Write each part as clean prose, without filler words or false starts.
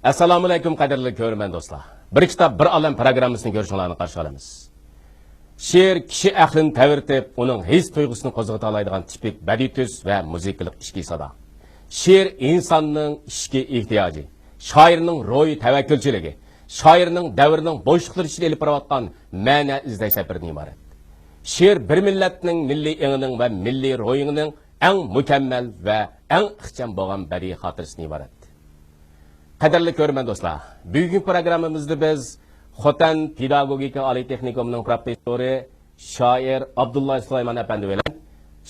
Assalomu alaykum qadrli ko'rman do'stlar. Bir kitob bir olam programmasini ko'rishinglarni qarshi olamiz. She'r kishi aqlini tavirtib, uning his tuyg'usini qo'zg'ata oladigan tipik badiiy tus va musiqalik ishki sada. She'r insonning ishki ehtiyoji, shoirning ro'yi tavakkulchiligi, shoirning davrining bo'shliqlari ichida elib borayotgan ma'na izlash safaridan iborat. She'r bir millatning milliy eng'ining va milliy ro'yining eng mukammal va eng ixcham bo'lgan badiiy xotirasidan iborat. Qadrli ko'rman do'stlar, bugungi programmamizda biz Xotan pedagogika oliy texnikumining professori, shoir Abdulla Sulaymon apandi bilan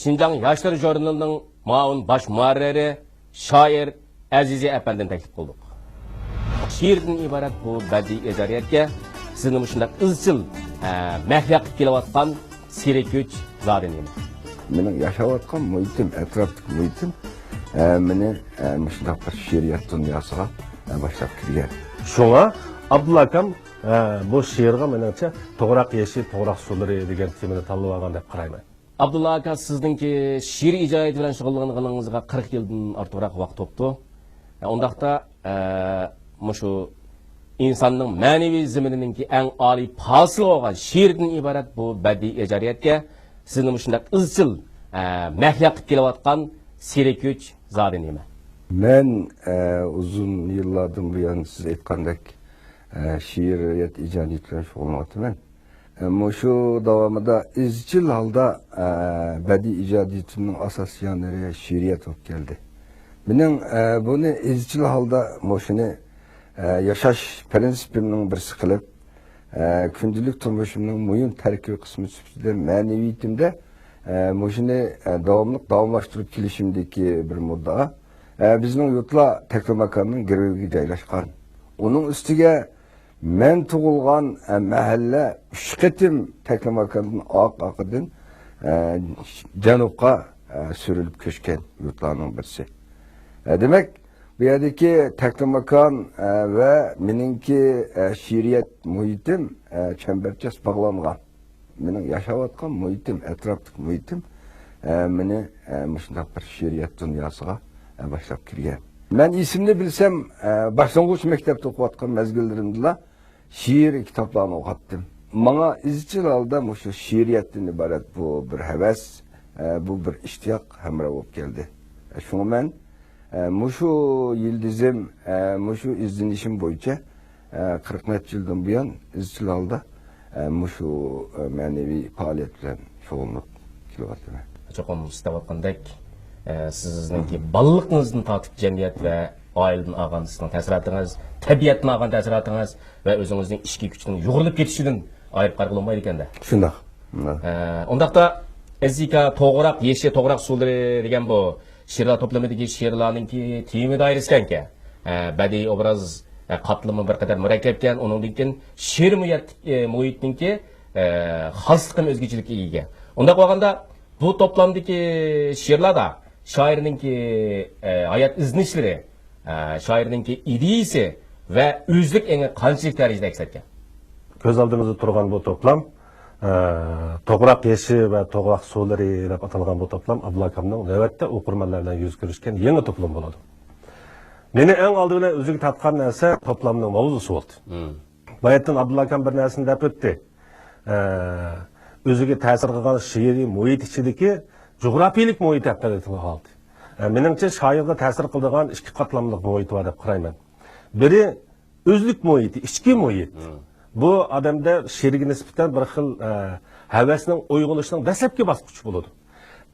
Xinjiang yoshlar jurnalining muavin bosh muharriri, shoir Azizi apandini taklif qildik. She'rdan iborat bu badiiy ijodiyatga sizni shunday izchil mahliq kelayotgan sirik kuch zodini. Mening yashayotgan muhitim, atrofdagi muhitim meni shunday bir she'riyat dunyosiga boshlab kirgan. Shunga Abdulla akam bu she'rga menimcha to'g'raq yeshi, to'g'raq suvlari degan temani tanlab olgan deb qarayman. Abdulla aka, sizningki she'r ijodiyati bilan shug'ullanganingizga 40 yildan ortiqroq vaqt o'tdi. Undaqda mushu insonning ma'naviy ziminininki eng oliy hosil bo'lgan she'rdan iborat bu badiiy ijodiyatga sizni shunday izchil mahliq kelayotgan sirik kuch zodi nima? Men uzun yıllardan bu yana siz aytgandek şiiriyat ijodiyati bilan shug'ullanyapman. Şu davomida izchil holda badiiy ijodiyatimning asosiy yonlari she'riyat bo'lib keldi. Mening buni izchil holda shuni yashash prinsipimning birisi qilib, kundilik turmushimning muhim tarkibiy qismi sifatida ma'naviyatimda shuni davomlashtirib kelishimdagi bir muddao bizning yurtlar Teknomakonning girviga joylashgan. Uning ustiga men tug'ilgan mahalla 3 qatim Teknomakonning oqidan janubga surilib ko'chgan yurtlarning birisi. Demak, bu yerdagi Teknomakon va meningki she'riyat muhitim chambarchas bog'langan. Mening yashayotgan muhitim, atrofdagi muhitim meni shunday bir she'riyat dunyosiga boshlab kirgan. Men isimni bilsem boshlang'ich maktabda o'qiyotgan mezgillarimda she'r kitoblarni o'qitdim. Menga izchil holda shu she'riyatdan iborat bu bir havas, bu bir ishtiyoq hamroh bo'lib keldi. Shunga men shu yıldızım, shu izlenişim bo'yicha 40 necha yildan buyon izchil holda shu ma'naviy faoliyat bilan shug'ullanib kelyapman. Cho'qim istayotgandek sizningki balliqingizdan tortib jamiyat va oiladan olgan sizning ta'siriyotingiz, tabiatdan olgan ta'siriyotingiz va o'zingizning ishki kuchining yo'g'rilib ketishidan ayirib qarab bo'lmaydi ekanda. Shunday. Undaqda ezika to'g'raq yeshi, to'g'raq suvlari degan bu she'rlar to'plamidagi she'rlarningki tema doirasidanki badiiy obraz qatlami bir qadar murakkabkan, uningdan keyin she'r muhitninki xosliqim o'zgachilikka ega. Unda qolganda bu to'plamdagi she'rlarda shoirningki hayot iznishlari, shoirningki ideyasi va o'zlik eng qanchalik darajada aks etgan? Ko'z oldimizda turgan bu to'plam to'g'raq yeshi va to'g'raq suvlari deb atalgan bu to'plam Abdulla akamning navbatda o'qirmanlar bilan yuz ko'rishgan yangi to'plam bo'ladi. Meni eng oldi bilan o'ziga tatgan narsa to'plamning mavzusi bo'ldi. Bayatdan Abdulla akam bir narsani deb o'tdi. O'ziga ta'sir qilgan she'riy muhit ichidagi jo'grafiyalik muhit haqida aytildi. Menimcha shoirga ta'sir qiladigan ikki qatlamli muhit bor deb qarayman. Biri o'zlik muhiti, ichki muhit. Bu odamda she'rga nisbatan bir xil havasning uyg'onishining dastlabki bosqichi bo'ladi.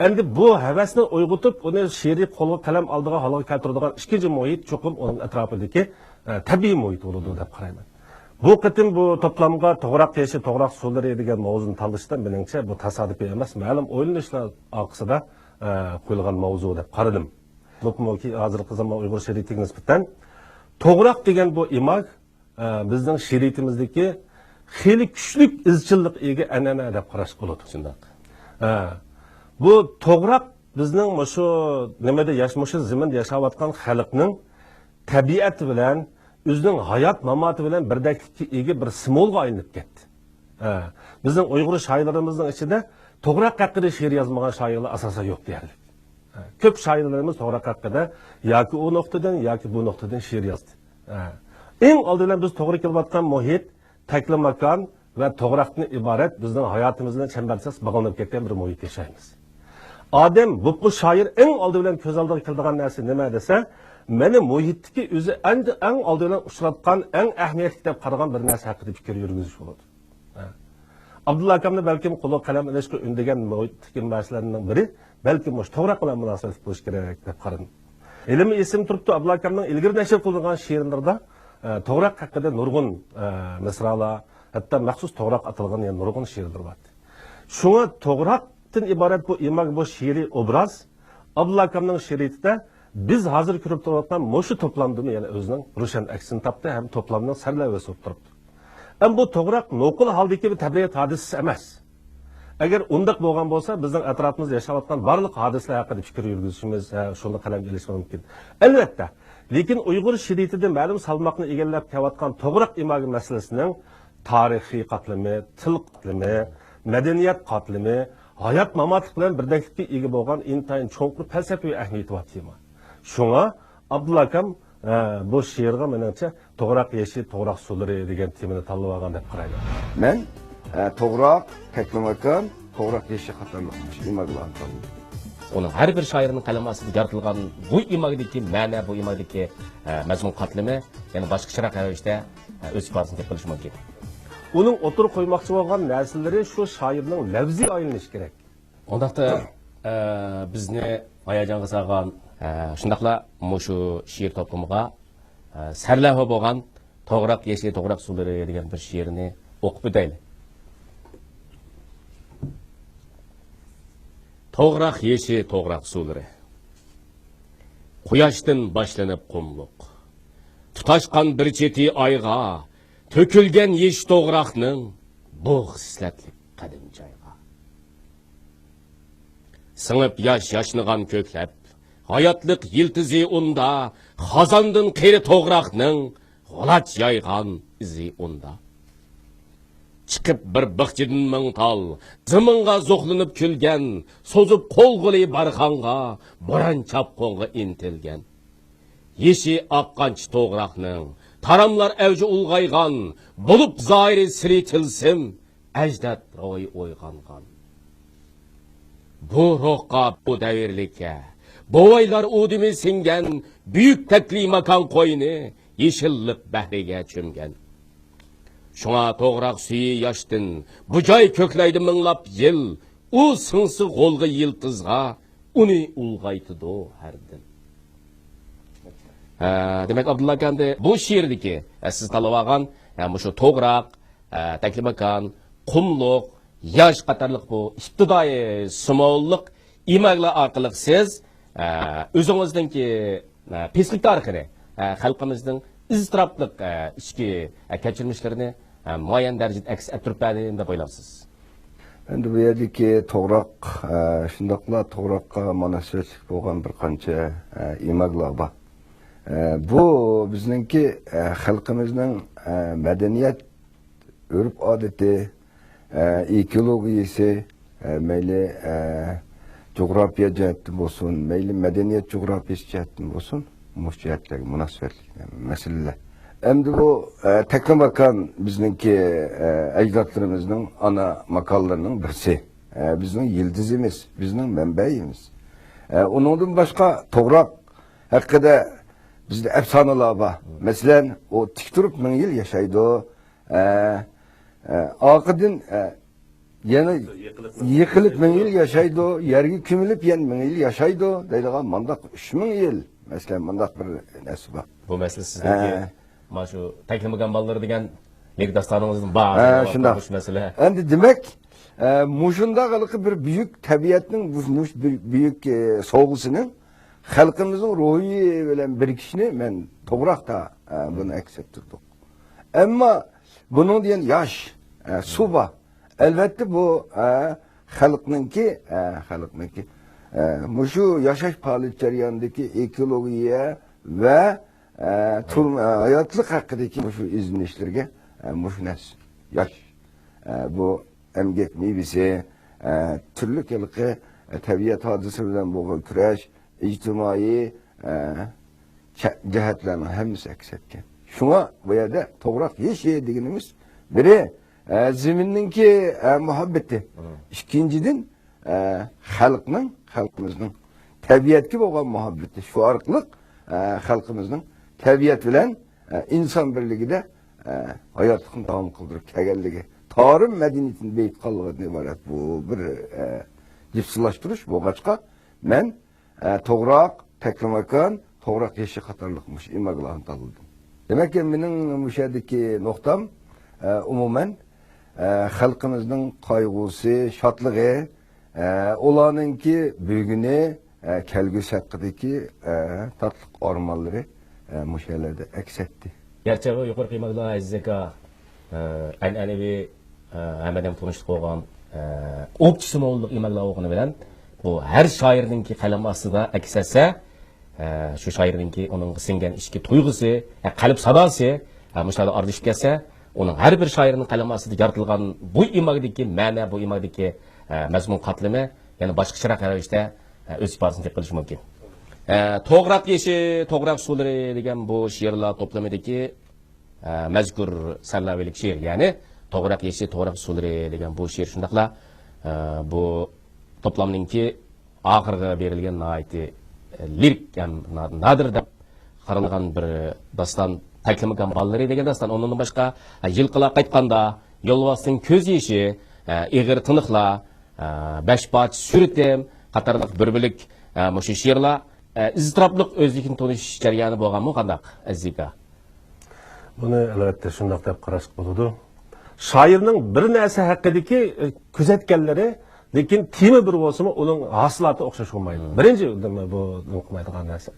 Endi bu havasni uyg'otib, uni she'riy qo'lga qalam oldigan holga keltiradigan ikkinchi muhit cho'qim uning atrofidagi tabiiy muhit bo'ladi deb qarayman. Bu qitim bu to'plamga to'g'raq yeshi, to'g'raq suvlari degan mavzuni tanlashdan meningcha bu tasodifiy emas, ma'lum o'ylanishlar orqasida qo'yilgan mavzu deb qaradim. Lo'qmoki hozirgi zamon Uyg'ur she'riyatiga nisbatan to'g'raq degan bu imoj bizning she'riyatimizdagi xeyli kuchli izchillik ega an'ana deb qarash bo'ladi. Shunday. Bu to'g'raq bizning shu nimada yashmoqchi ziminda yashayotgan xalqning tabiati bilan o'zining hayot mamoti bilan birdaklikka ega bir simvolga aylanib ketdi. Bizning Uyg'ur shoirlarimizning ichida to'g'raq haqida she'r yozmagan shoirlar asosan yo'q deyarli. Ko'p shoirlarimiz to'g'raq haqida yoki u nuqtadan yoki bu nuqtadan she'r yozdi. Eng oldidan biz to'g'ri kelayotgan muhit, takli makon va to'g'raqdan iborat bizning hayotimizning chambarchas bog'lanib ketgan bir muhit yashaymiz. Odam bu shoir eng oldi bilan ko'z oldiga keladigan narsa nima desa, meni muhitdagi o'zi eng oldi bilan uchratgan eng ahamiyatli deb qaragan bir narsa haqida fikr yurgizish bo'ladi. Abdulla akamni balkim qo'li qalam ilishga undagan muhitdagi masalalarning biri balkim o'sha to'g'raq bilan munosabat bo'lish kerak deb qaradim. Ilmi esim turibdi, Abdulla akamning ilgari nashr qilgan she'rlarida to'g'raq haqida nurg'un misralar, hatto maxsus to'g'raq atalgan yana nurg'un she'rlar bor. Shunga to'g'raqdan iborat bu imag bu she'riy obraz Abdulla akamning she'riyatida biz hozir ko'rib turgan mushu to'plamdimi yana o'zining ro'shan aksini topdi ham to'plamning sarlavhasi bo'lib turibdi. Bu to'g'raq noqul holdagi bir tabiat hodisasi emas. Agar undaq bo'lgan bo'lsa, bizning atrofimizda yashayotgan barliq hodisalar haqida fikr yurgizishimiz, shuni qalamga ilishimiz mumkin. Albatta, lekin Uyg'ur she'riyatida ma'lum salmoqni egallab kelayotgan to'g'raq imagi masalasining tarixiy qatlami, til qatlami, madaniyat qatlami, hayot mamotlik bilan birdaklikka ega bo'lgan intayin cho'nqur falsafiy ahamiyati bor tema. Shunga Abdulla akam bu she'rga menimcha to'g'raq yeshi, to'g'raq suvlari degan temani tanlab olgan deb qarayman. Men to'g'raq, taklimakon, to'g'raq yeshi qatorliq imaglarni tanladim. Onun her bir şairin kalemi aslında yaratılan bu imagdaki ma'na, bu imagdaki mazmun qatlimi, yani başka şirak işte öz ifadesini yapılış mümkün. Onun otur koymakçı olan narsaları şu şairinin lafzi ayrılış gerek. Ondaqda bizni hayajonga solgan shundaqla mushu she'r to'plamiga sarlavha bo'lgan to'g'raq yeshi, to'g'raq suvlari degan bir she'rni o'qib o'taylik. To'g'raq yeshi, to'g'raq suvlari. Quyoshdan boshlanib qumluq. Tutashqan bir cheti oyga, to'kilgan yesh to'g'raqning bu xislatli qadim joyga. Singib yashnigan ko'klab, hayotlik yiltizi unda, xazondan qeri to'g'raqning g'olach yoygan izi unda. Chiqib bir bixchidan ming tol, ziminga zo'qlinib kulgan, so'zib qo'lg'uli barxonga, bo'ron chapqonga intilgan. Yeshi oqqanchi to'g'raqning taramlar avji ulg'aygan, bo'lib zoiri siri tilsim, ajdod ro'y o'yg'ongan. Bu ruhqa, bu davirlikka, bovoylar udimi singan, buyuk takli makon qo'yni, yeshillik bahriga cho'mgan. Şuna to'g'raq suyi yoshdan, bu joy ko'klaydi minglab yil, u sinsi g'olg'i yiltizga, uni ulg'aytidi hardin. Demek Abdulla akandi bu she'rdagi siz tanlab olgan shu to'g'raq, taklimakon, qumliq, yosh qatorliq bu ibtidoiy simolliq imaglar orqali siz o'zingizningki peslik tarixini, xalqimizning iztiroblik ichki kechirmishlarini muayyan darajada aks ettiribdi deb o'ylaysiz? Endi bu yerdagi to'g'raq, shundoqla to'g'raqqa munosabatli bo'lgan bir qancha imaglar bor. Bu bizningki xalqimizning madaniyat, urf odati, ekologiyasi, mayli coğrafya jihatdan bo'lsin, mayli madaniyat coğrafiyasi jihatdan bo'lsin, mush jihatlarga munosabatli masalalar. Endi bu taklimakon bizningki ajdodlarimizning ana makonlarining birisi. Bizning yıldızımız, bizning manbayimiz. Onundan başqa to'g'raq haqida bizde efsaneler var. Mesela o tik turib 1000 yil yaşaydı. Aqidin yana yıkılıp 1000 yil yaşaydı. Yergi kümülüp yan 1000 yil yaşaydı. Deydigan mandaq 3000 yil. Mesela mandaq bir narsa var. Bu mesele sizdeki şu taklimakon balları degan lekdastanımızın bazı mesele. Endi demek muşunda bir büyük tabiatning büyük soğuğusunun xalqimizning ruhi bilan birikishini men to'g'raqda buni aks ettirdik. Ammo buning degan yosh suv bor. Albatta bu xalqninki mushu yashash faoliyat jarayonidagi ekologiya va hayotlik haqidagi mushu izlanishlarga mushnas yosh bu emgak mevisi turli xilqi tabiat hodisasi bilan bo'lgan kurash ijtimoiy jihatlarning hammasi aks etgan. Şuna bu yerde toprak yeşil degenimiz biri zemininki muhabbeti. İkinciden halkımızın tabiatki olan muhabbeti. Şu arkalık halkımızın tabiat bilen insan birliğinde hayatını devam kıldırıp kelgelligi. Tarım medeniyetinin beyit kallığı ibaret. Bu bir cipsilaştırış. Bu kaçka men toprak, teknomakan, toprak yeşil katarlıkmış. İmagılağını tanıdım. Demek ki benim müşahedeki noktam umumen halkımızın kaygısı, şatlığı, olanınki büyüğünü, kelgüsü hakkındaki tatlık ormanları müşahedede eksetti. Gerçi o yukarı kıymakla Azize'ka annevi hemen tanıştık olan opçisi moğulluk imakla oğunu bilen bu her şairdinki kalem aslında eksetse şu şairdinki onun singen işki tuygusu, kalp sadası müşahede ardışıp gelse onun her bir şairinin kalem aslında yaratılgan bu imakdaki mene, bu imakdaki mezmun katlımı yani başka şırak işte öz ifadesini tek kılışı mümkün. Toğrak yeşi, toğrak suları degen bu şiirler toplamındaki mezkur sallavelik şiir. Yani toğrak yeşi, toğrak suları degen bu şiir şundakla bu toplamınınki ahırga berilgen naiti lirik yani nadir dep qaralgan bir dastan taklimikan balları degen dastan. Onun başka yılqıla qaytqanda yolvastın köz yeşi, igir tınıqla, beş baç sürütem, qatarlıq bir-birlik muşu şiirler iztiraplık özlükün tanış jarayoni bo'lganmi qandaq Azizga? Buni albatta shundoq deb qarashga bo'ladi. Shoirning bir narsa haqidagi kuzatganlari, lekin temi bir bo'lsa-mu, uning hosilati o'xshash bo'lmaydi. Birinchi bu qilmaydigan narsa.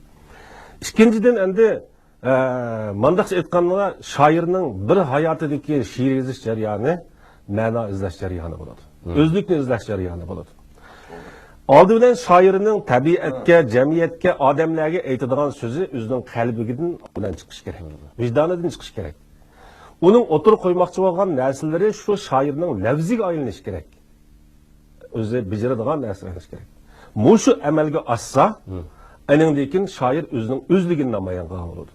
Ikkinchidan endi mandaqcha aytganda shoirning bir hayotidagi she'r yozish jarayoni ma'no izlash jarayoni bo'ladi. O'zlikni izlash jarayoni bo'ladi. Aldı bilen şairinin tabiatga, jamiyatga, odamlarga aytadigan so'zi o'zining qalbidan bilan chiqish kerak. Vijdonidan chiqish kerak. Uning o'tir qo'ymoqchi bo'lgan narsalari shu shoirning lafziga aylanishi kerak. O'zi bajaradigan narsa bo'lishi kerak. Mushu amalga oshsa, aningdan shoir o'zining o'zligini namoyon qilgan bo'ladi.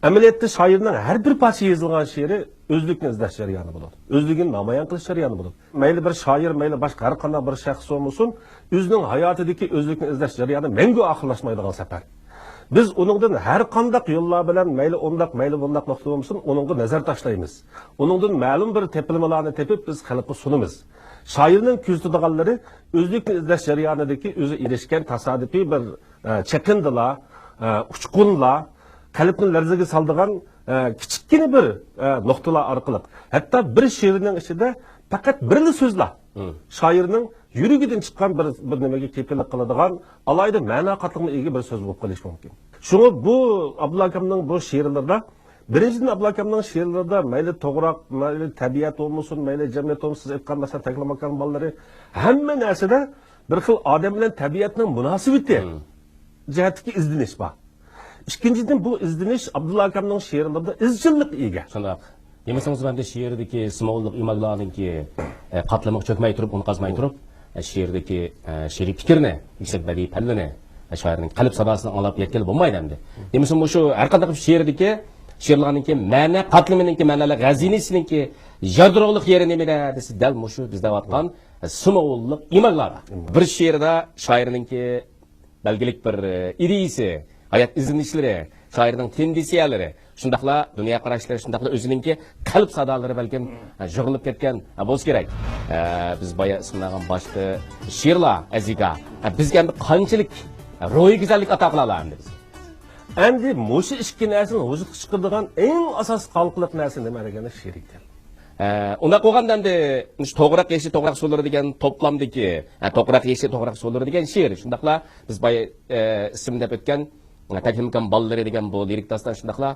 Amaliyotda shoirning har bir parcha yozilgan she'ri o'zlikni izlash jarayoni bo'ladi. O'zligini namoyon qilish jarayoni bo'ladi. Mayli bir shoir, mayli boshqa har qanday bir shaxs bo'lsin, o'zining hayotidagi o'zlikni izlash jarayoni mangu oxirlashmaydigan safar. Biz uningdan har qanday yo'llar bilan mayli undaq, mayli bundaq nuqta bo'lsin, uningga nazar tashlaymiz. Uningdan ma'lum bir tepilmalarni tepib biz xalqqa sunamiz. Shoirning ko'zatadiganlari o'zlikni izlash jarayonidagi o'zi erishgan tasodifiy bir chekindilar, uchqunlar qalbni larzaga soldigan kichikgina bir nuqtalar orqali hatto bir she'rining ichida faqat birli so'zlar shoirning yurigidan chiqqan bir nimaga kepillik qiladigan alayda ma'no qatliqga ega bir so'z bo'lib qolishi mumkin. Shuni bu Abdulla akamning bu she'rlarida birinchidan Abdulla akamning she'rlarida mayli to'g'roq, mayli tabiat bo'lmasin, mayli jamiyat bo'lmasin, siz aytgan masalan taklamakan bolalari hamma narsada bir xil odam bilan tabiatning munosabati jihatdagi izdinish bor. İkinciden bu izdinish Abdulla akamning she'rlarida izchillik ega. Shundoq. Demasamiz bende she'rdagi simovulluk imaglarninki qatlamoq cho'kmay turib, uni qazmay turib, she'rdagi she'riy fikrni, yuksak badiiy pallini, shoirning qalb sadosini anglab yetkazib bo'lmaydi endi. Demasam shu har qanday she'rdagi she'rlarninki ma'na qatlamininki ma'nalar g'azinisiniki yadrolik yeri nimada desa dal mushu bizda vatgan simovulluk imaglar. Bir she'rda shoirninki belgilik bir ideyasi hayat izlenişleri, şairin tendensiyalari, şundaqla dünya qarashlari, şundaqla o'zininki qalb sadolari balkim yig'ilib ketgan bo'lsa kerak. Biz boya ismlagan boshqa she'rlar Aziga bizga qanchalik ro'yi go'zallik ato qila olamiz. Endi mushu ikki narsani vujudga chiqaradigan eng asosiy xalqlik narsa nima degani she'rdir. Unda qo'yganda endi to'g'raq yeshi, to'g'raq suvlari degan to'plamdagi to'g'raq yeshi, to'g'raq suvlari degan she'r. Shundaqla biz boya ism deb o'tgan taklimkan balları degan bu lirik dastan shundaqla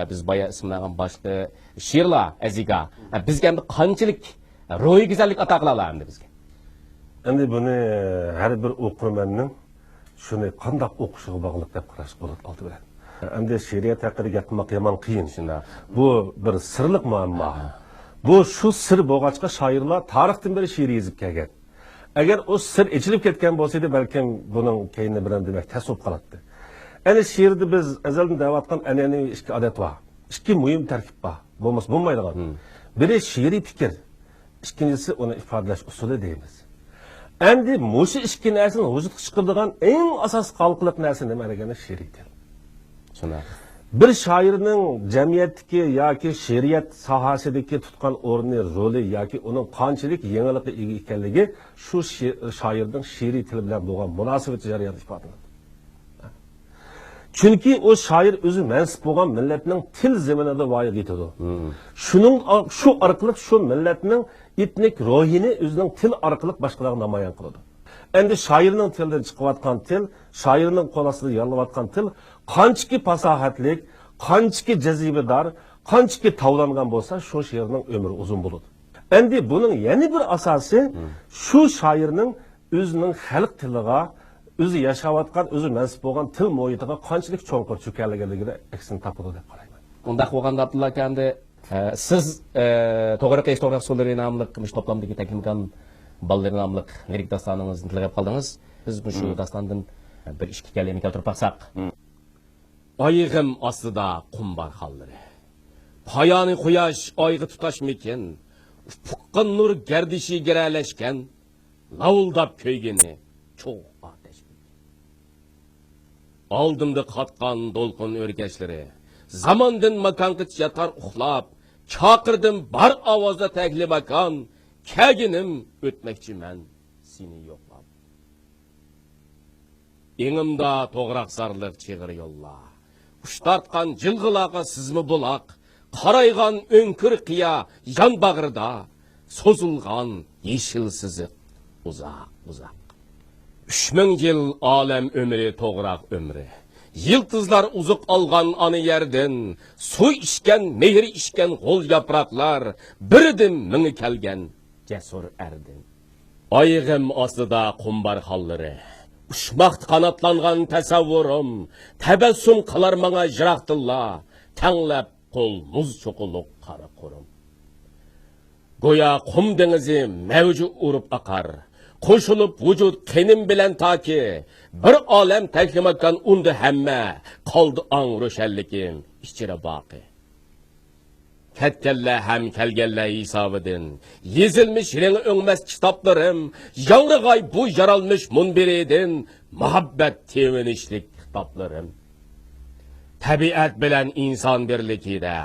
biz boya ismlagan boshqa she'rlar Aziga bizga qanchalik ro'yi go'zallik ato qila oladi bizga. Endi buni har bir o'qirmanning shuni qanday o'qishiga bog'liq deb qarash bo'ladi oldi bilan. Endi she'riyat haqida gapirmoq yomon qiyin shunda. Bu bir sirliq muammo. Bu shu sir bo'lg'achqa shoirlar tarixdan beri she'r yozib kelgan. Agar o sir ichilib ketgan bo'lsa-da, balkim buning keyini bilan demak tasavvuf qiladi. Ana she'rda biz azaldan davatgan an'anaviy ikki odat bor. ikki muhim tarkib bor. Bo'lmasa bo'lmaydigan. Biri she'riy fikr, ikkinchisi uni ifodalash usuli deymiz. Endi mushu ikki narsani vujudga chiqaradigan eng asosiy qalqiliq narsa nima degani she'riy til. Shuna. Bir shoirning jamiyatdagi yoki she'riyat sohasidagi tutgan o'rni, roli yoki uning qanchalik yangilikqa ega ekanligi shu shoirning she'riy til bilan bo'lgan munosabat jarayonida ifodalanadi. Chunki o shoir o'zi mansub bo'lgan millatning til zaminida voyaga yetadi. Shu orqali shu millatning etnik ruhini o'zining til orqali boshqalarga namoyon qiladi. Endi shoirning tilidan chiqayotgan til, shoirning qo'l ostida yollayotgan til qanchaki fasohatlik, qanchaki jazibador, qanchaki tavlangan bo'lsa, shu she'rning umri uzun bo'ladi. Endi buning yana bir asosi shu shoirning o'zining xalq tiliga o'zi yashayotgan, o'zi mansub bo'lgan til muhitiga qanchalik cho'nqur cho'kanligida aksini topadi deb qarayman. Unda bo'lganda Abdulla aka endi siz to'g'ri qiyish to'g'ri so'zlari nomli qimish to'plamdagi taklimkan ballar nomli lirik dastoningizni tilgab qoldingiz. Biz bu shu dastondan bir ikki kalima keltirib baqsaq. Oyig'im ostida qumbar xallari. Payoni quyosh oyga tutashmikin. Ufqqa nur gardishi giralashgan. Lavuldab ko'ygini cho'g' ateş. Aldımda qatqan dolqun örgeçleri. Zamandın makanqıç yatar uxlab. Çaqırdım bar avazda təklif akan. Kəginim ötməkçi mən seni yoxlab. Eğimda toğraq sarlıq çığır yolla. Uştartqan cılğılağa sizmi bulaq. Qarayğan önkür qiya yan bağırda. Sozulğan yeşil sızıq uzaq uzaq. 3000 yıl alem ömrü toğraq ömrü. Yıldızlar uzuq alğan anı yerden. Su içken, mehri içken gol yapraklar. Biridim mini kelgen cesur erdin. Ayığım aslıda kumbar halları. Uçmaqt kanatlanğan təsəvvürüm. Təbəssüm qılar mana jıraqdilla. Tənləb qol muz çoquluq qarı qurum. Goya qum denizi mevcu urup akar. Qoşulup vücut kenim bilen ta ki. Bir alem teklimakkan undu hemme. Kaldı an röşellikim içire baqi. Ketkelle hem kelgelle isabedin. Yezilmiş reni öngmez kitaplarım. Yanrıgay bu yaralmış munbiridin. Muhabbet tevinişlik kitaplarım. Tabiat bilen insan birlikide.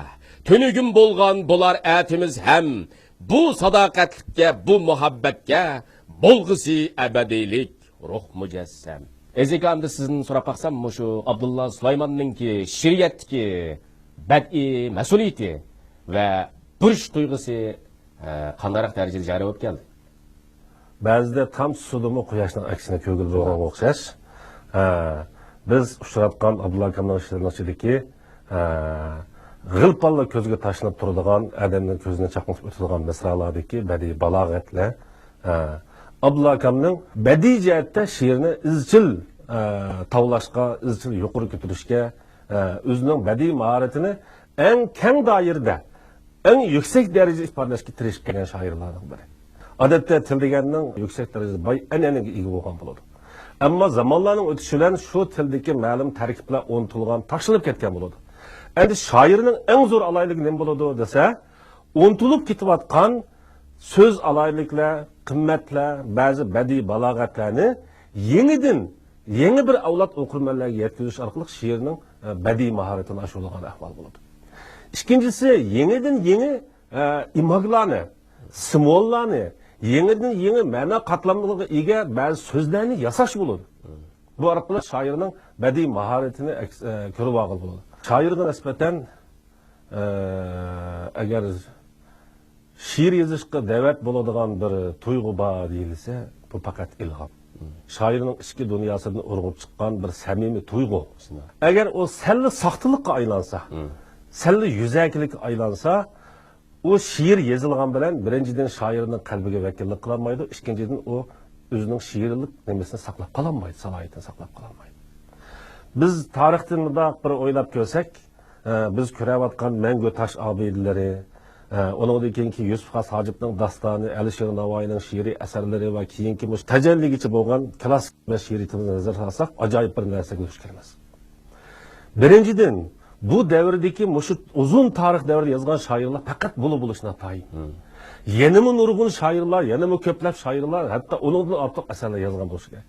Tünügün bolgan bular etimiz hem. Bu sadakatlikке, bu muhabbetke. Bolğusi ebedilik ruh mücessem. Ezikamda sizin sorap baksam şu Abdullah Süleyman'ınki şiriyetki bəd'i məsuliyeti ve burç duygusu qandarak derecede cari olub geldi. Ba'zida tam sudumu quyoshning aksine ko'gil bo'lgan o'xshash. Biz uchratgan Abdulla akamning ishlarining ichidagi g'ilpalla ko'zga tashlanib turadigan, odamning ko'zini chaqnatib o'tadigan misralardagi badiiy balog'atlar Abdulla akamning badiiy jihatda she'rni izchil tavlashga, izchil yuqori ko'tarishga, o'zining badiiy mahoratini eng keng doirada, eng yuksak darajada ifodalashga tirishib kelgan shoirlarning biri. Odatda til deganning yuksak darajada boy an'anaga ega bo'lgan bo'ladi. Ammo zamonlarning o'tishi bilan shu tildagi ma'lum tarkiblar unutilgan, tashlanib ketgan bo'ladi. Endi shoirning eng zo'r aloyligi nima bo'ladi desa, unutilib ketayotgan söz alaylıklar, qimmatlar, ba'zi badiiy balog'atlarni yangi bir avlod o'qirmanlarga yetkazish orqali she'rning badiiy mahoratini oshirgan ahvol bo'ladi. Ikkinchisi, yangi imaglarni, simvollarni, yangi ma'no qatlamligiga ega ba'zi so'zlarni yasash bo'ladi. Bu orqali shoirning badiiy mahoratini ko'rib olgan bo'ladi. Shoirga nisbatan agar she'r yozishga da'vat bo'ladigan bir tuyg'u bor deyilsa, bu faqat ilhom. Shoirning ichki dunyosidan urg'ib chiqqan bir samimiy tuyg'u. Agar o salli soxtalikqa aylansa, salli yuzakilikka aylansa, o she'r yozilgan bilan birinchidan shoirning qalbiga vakillik qila olmaydi, ikkinchidan o o'zining she'rlik nimasini saqlab qola olmaydi, salohiyatini saqlab qola olmaydi. Biz tarixdan bundoq bir o'ylab ko'rsak, biz ko'rayotgan Mangu tosh obidalari, onundan keyingi Yusuf Xas Hacibning dastoni, Alisher Navoiyning she'riy asarlari va keyingi tajalligicha bo'lgan klassik va she'riyatni nazarga olsak, ajoyib bir narsaga duch kelamiz. Birinchidan, bu davrdagi mushu uzun tarix davrida yozgan shoirlar faqat bo'lishini tayin. Yanımı nurgun şairlar, yanımı köplep şairlar, hatta onunla artık eserler yazgan bo'lishi kerak.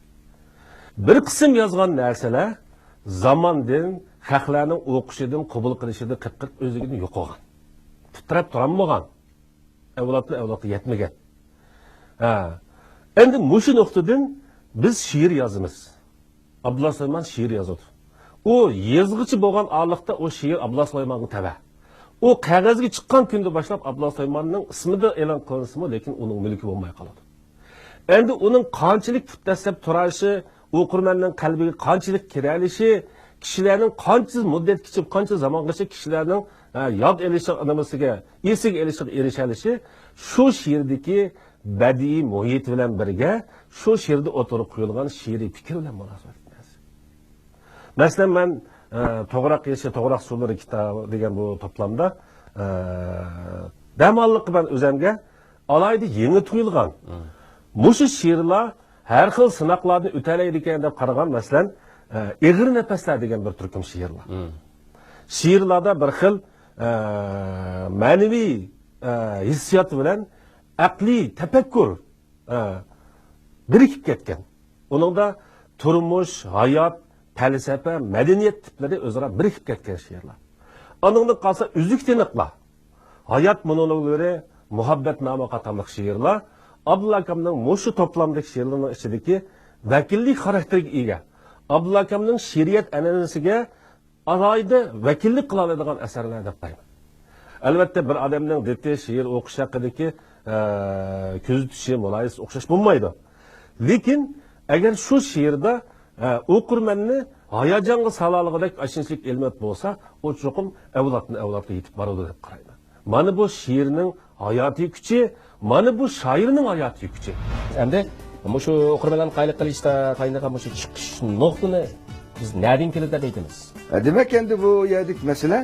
Bir qism yozgan narsalar zamondan, xalqlarning o'qishidan, qabul qilishidan qattiq o'zligini yo'qolgan. Titrab turolmagan. Avlodga yetmagan. Endi mushu nuqtadan biz she'r yozamiz. Abdullah Soyman she'r yozadi. O yazgıcı bo'lgan orliqda o she'r Abdullah Soymanga tava. O qog'ozga chiqqan kunda boshlab Abdullah Soymanning ismida e'lon qilinsimi, lekin uning mulki bo'lmay qoladi. Endi uning qanchalik dastlab turishi, o'qirmanning qalbiga qanchalik kiralishi, kishilarning qancha muddatgacha, qancha zamongacha kishilarning yod elishi nimasiga, esiga erishalishi shu she'rdagi badiiy muhit bilan birga, shu she'rda o'tirib qo'yilgan she'riy fikr bilan munosabat. Masalan, men To'g'raq yeshi, To'g'raq suvlari kitobi degan bu to'plamda damalliq ben o'zimga alayda yangi tuyulgan. Mushu she'rlar har xil sinoqlarni o'talaydi ekan deb qaragan, masalan, Eg'ir nafaslar degan bir turkum she'rlar. She'rlarda bir xil ma'naviy hissiyot bilan aqliy tafakkur birikib ketgan. Uningda turmush, hayot, felsefe, medeniyet tipleri özara birikip ketken şiirler. Anında kalsa üzük tiniqlar, hayat monologları, muhabbet namı qatamlıq şiirler, Abdullah Akam'ın muşu toplamdaki şiirlerinin içindeki vekillik karakterik ega. Abdullah Akam'ın şiiriyet enelisiga alayda vekillik kılalaydigan eserler dep qayman. Elbette bir adamның dettiği şiir okuş hakkındaki közü tüşü, mulayis okşaş bulmaydı. Lekin, eğer şu şiirde o'qirmanni hayajonga salalig'idek ashinchlik ilmat bo'lsa, o cho'qim avlodga yetib boradi deb qarayman. Mana bu she'rning hayotiy kuchi, mana bu shoirning hayotiy kuchi. Endi shu o'qirmanlarni qayliq qilishda tayinlagan shu chiqish nuqtani biz nereden keladi deb aytamiz. Demek endi bu yerdik mesele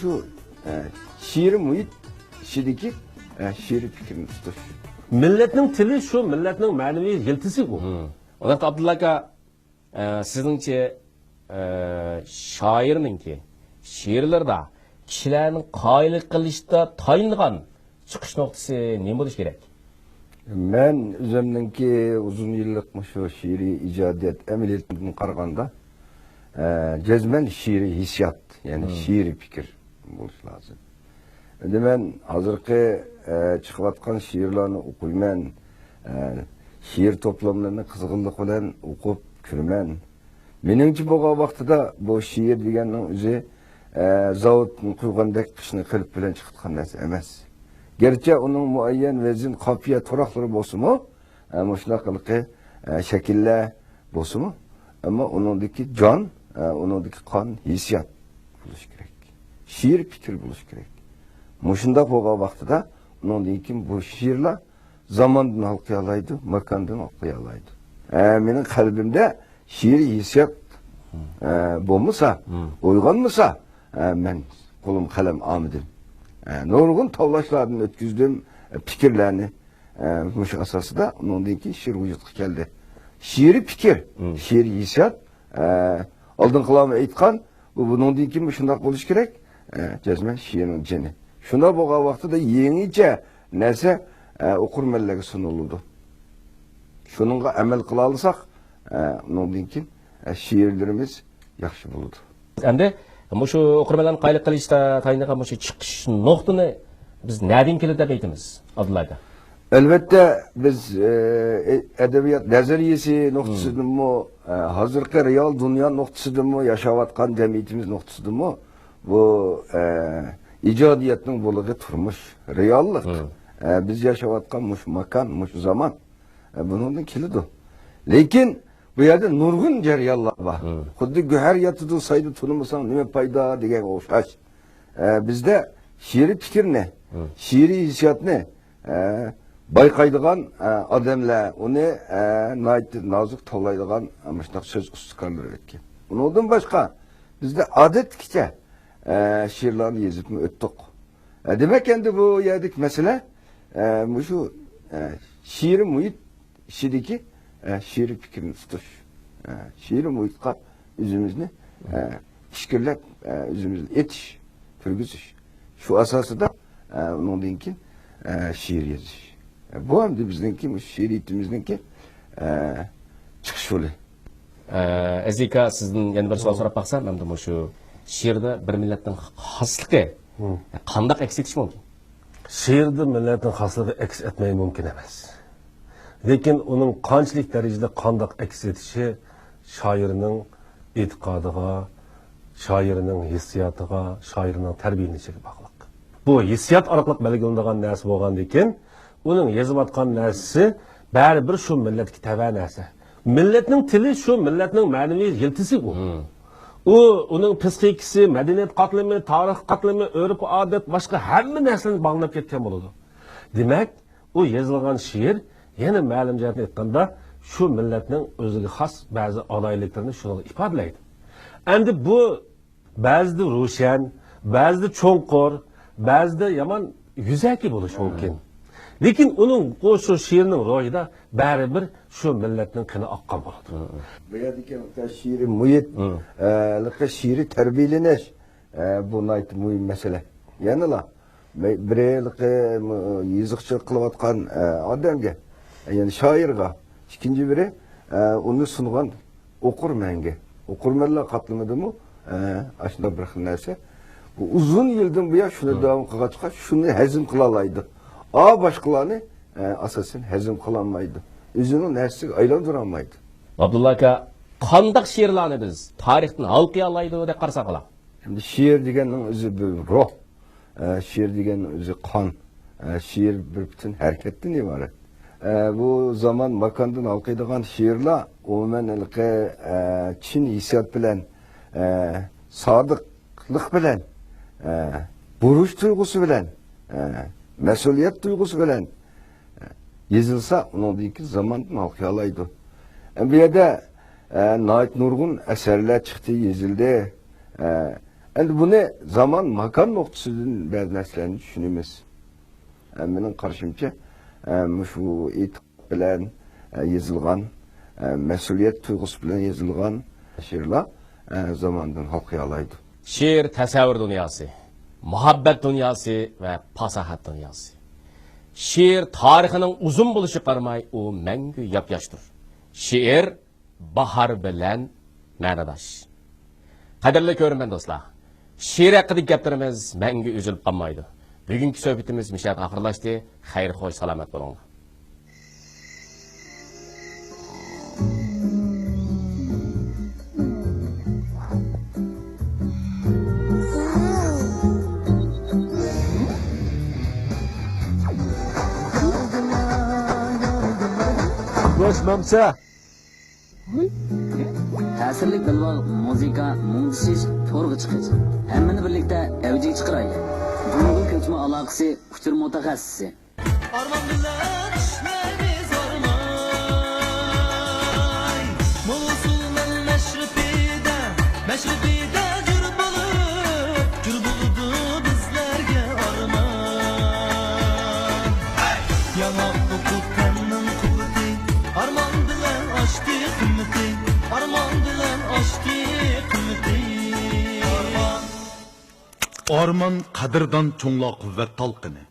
shu she'r muhit ishidagi she'r fikrini tutish. Millatning tili shu millatning ma'naviy yiltisi bu. Ondan Abdullah aka sizningcha shoirninki she'rlarda kishilarning qoyillik qilishda tayinlagan chiqish nuqtasi nima bo'lishi kerak? Men o'zimninki uzun yillik shu she'riy ijodiyat amaliyatidan qaraganda jazman she'riy hissiyot, ya'ni she'riy fikr bo'lishi lozim. Endi men hozirgi chiqayotgan she'rlarni o'qiyman, she'r to'plamlarini qizg'inlik bilan o'qib ko'raman. Meningcha bo'lgan vaqtida bu she'r deganning o'zi zavodni qo'ygandek qishni qilib bilan chiqayotgan narsa emas. Gerçi uning muayyan vazn, qofiya, turoqlari bo'lsa-mu, mushunaqaligi shakllar bo'lsa-mu, ammo uningdagi jon, uningdagi qon, hissiyot bo'lishi kerak. She'r fikr bo'lishi kerak. Mushunda bo'lgan vaqtida uningdan bu she'rlar zamondan o'qiyalaydi, makondan o'qiyalaydi. Mening qalbimda she'riy hissiyot bo'lmasa, uyg'onmasa, men qo'lim qalam olmadim. Nurg'un tavlashlardan o'tkazdim fikrlarni, mush asosida undan keyin she'r vujudga keldi. She'riy fikr, she'riy hissiyot oldin qilam aytgan, bundan keyin shunday bo'lish kerak. Jazman she'rning jini. Shunda bo'lgan vaqtida yangicha narsa o'qirmanlarga sunuldi. Shuningga amal qila olsak, undan keyin she'rlarimiz yaxshi bo'ladi. Endi shu o'qirmanlarni qayliq qilishda tayinlagan shu chiqish nuqtani biz nereden keladi deb aytamiz, Abdullah aka? Albatta biz adabiyot nazariyasi nuqtasidanmi, hozirgi real dunyo nuqtasidanmi, yashayotgan jamiyatimiz nuqtasidanmi bu ijodiyatning bo'ligi turmush, reallik. Biz yashayotgan mush makon, mush zaman bundan keladi. Lekin bu yerda nurg'un jarayonlar bor. Xuddi guhar yotidi saydi tunmasang nima foyda degan o'xshash. Bizda she'riy fikrni, she'riy hissiyotni bayqaydigan odamlar, uni nozik tavlaydigan mushtaq so'z ustukorlari o'tgan. Undan boshqa bizda odatkicha she'rlarni yozib o'tdik. Demak endi bu yerdik masala shu she'riy muhit ishidagi she'riy fikrni tutish. She'riy muhitga o'zimizni pişkirlep özümüzü etiş, türgüzüş. Şu asasıda onunki şiir yazış. Bu hem de bizdenki şiiriyetimizdeki çıkış yolu. Azika sizden yana bir savol so'rab baqsam, men shu she'rda bir millatning xosligi qanday aks etishi mumkin? Şiirde milletin hasligi aks etmeyi mümkün emas. Lekin onun qanchalik darajada qandoq aks etishi shoirning e'tiqodiga, shoirning hissiyotiga, shoirning tarbiyalanishiga bog'liq. Bu hissiyot orqali belgilangan narsa bo'lgandan keyin, uning yozayotgan narsasi baribir shu millatga tava narsa. Millatning tili shu millatning ma'naviy yiltisi bu. Uning psixikasi, madaniyat qatlami, tarix qatlami, urf odat, boshqa hamma narsani bog'lab ketgan bo'ladi. Demak, u yozilgan she'r yana ma'lum jihatdan aytganda shu millatning o'ziga xos ba'zi aloyiliklarini shuni ifodalaydi. Endi bu ba'zida ro'shan, ba'zida cho'nqur, ba'zida yomon yuzaki bo'lishi mumkin. Lekin uning shu she'rning ro'yida baribir shu millatning qini oqqan bo'ladi. Bu yerdeki şiiri muhit, şiiri terbiyeleniş, bu nayt mühim mesele. Yani la, bireylik yazıkçılık kılıvatkan adamga, yani şairga, ikinci biri onu sunulan okurmenge. Okurmenler katılmadı mı? Aslında bırakın neyse. Bu uzun yıldan bu ya şunu devam kılacak, şunu hezim kılalaydı. Başkalarını asasen hezim kılamaydı. Üzünün nesli aylandıramaydı. Abdullah aka, qanday she'rlarni biz tarixdan halqiy oladi deb qarasak bo'lar. Şimdi şiir degenin özü bir ruh, şiir degenin özü kan, şiir bir bütün hareketten ibaret. Bu zaman makandan halkaydıgan şiirler, umumen Çin hissiyat bilen, sadıklık bilen, buruş duygusu bilen, mesuliyet duygusu bilen yazılsa, onun deyiki zamandan halkayalaydı. Bir yerde Nait Nurgun eserler çıktı, yazıldı. Endi bunu zaman makan noktasından bazı neslerini düşünümüz. Benim karşımca şu etiq bilen yazılgan, mesuliyet duygusu bilen yazılgan şiirler zamandan halkayalaydı. She'r tasavvur dunyosi, muhabbat dunyosi va fasohat dunyosi. She'r tarixining uzun bo'lishi qarmay, u mangu yap-yoshdir. She'r bahar bilan ma'nodosh. Qadrli ko'rman do'stlar, she'r haqidagi gaplarimiz mangu uzilib qolmaydi. Bugungi suhbatimiz mishat oxirlashdi. Xayr, xo'sh, salomat bo'linglar. Boşmamsa. Ta'sirli bilvol muzika, mungsiz to'rg'i chiqish. Hammani birlikda avjiga chiqaraylik. Bunga ko'chma aloqasi uchur mutaxassisi. Arman bilen işlerimiz armay. Mosul'un meşrepide cür buldu bizlerge arman. Yanak okup kendim kuvveti, arman bilen aştı kıymeti, arman bilen aştı kıymeti. Arman qadırdan çoğla kuvvet talqını.